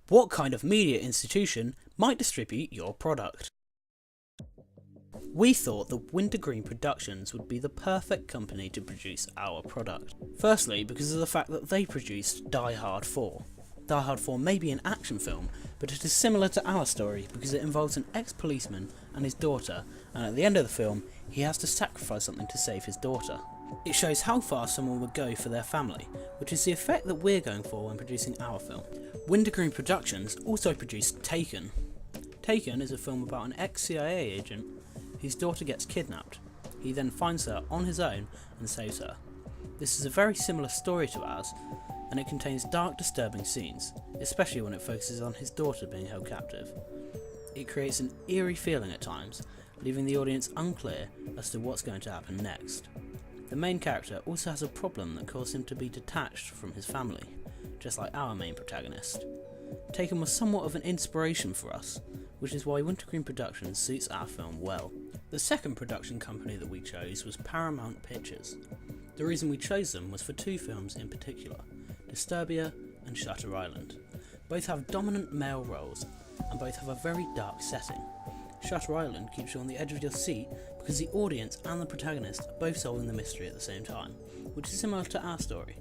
What kind of media institution might distribute your product? We thought that Wintergreen Productions would be the perfect company to produce our product. Firstly, because of the fact that they produced Die Hard 4. Die Hard 4 may be an action film, but it is similar to our story because it involves an ex-policeman and his daughter, and at the end of the film, he has to sacrifice something to save his daughter. It shows how far someone would go for their family, which is the effect that we're going for when producing our film. Wintergreen Productions also produced Taken. Taken is a film about an ex-CIA agent whose daughter gets kidnapped. He then finds her on his own and saves her. This is a very similar story to ours, and it contains dark, disturbing scenes, especially when it focuses on his daughter being held captive. It creates an eerie feeling at times, leaving the audience unclear as to what's going to happen next. The main character also has a problem that caused him to be detached from his family, just like our main protagonist. Taken was somewhat of an inspiration for us, which is why Wintergreen Productions suits our film well. The second production company that we chose was Paramount Pictures. The reason we chose them was for two films in particular, Disturbia and Shutter Island. Both have dominant male roles, and both have a very dark setting. Shutter Island keeps you on the edge of your seat because the audience and the protagonist are both solving the mystery at the same time, which is similar to our story.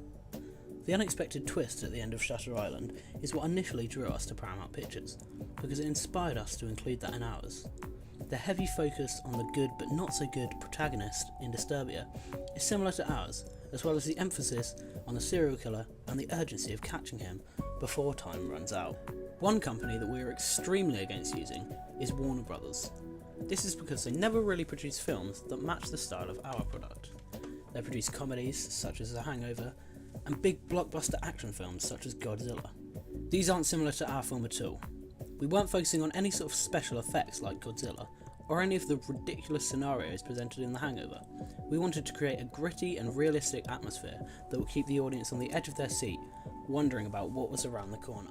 The unexpected twist at the end of Shutter Island is what initially drew us to Paramount Pictures, because it inspired us to include that in ours. The heavy focus on the good but not so good protagonist in Disturbia is similar to ours, as well as the emphasis on the serial killer and the urgency of catching him before time runs out. One company that we are extremely against using is Warner Brothers. This is because they never really produce films that match the style of our product. They produce comedies such as The Hangover and big blockbuster action films such as Godzilla. These aren't similar to our film at all. We weren't focusing on any sort of special effects like Godzilla, or any of the ridiculous scenarios presented in The Hangover. We wanted to create a gritty and realistic atmosphere that would keep the audience on the edge of their seat, wondering about what was around the corner.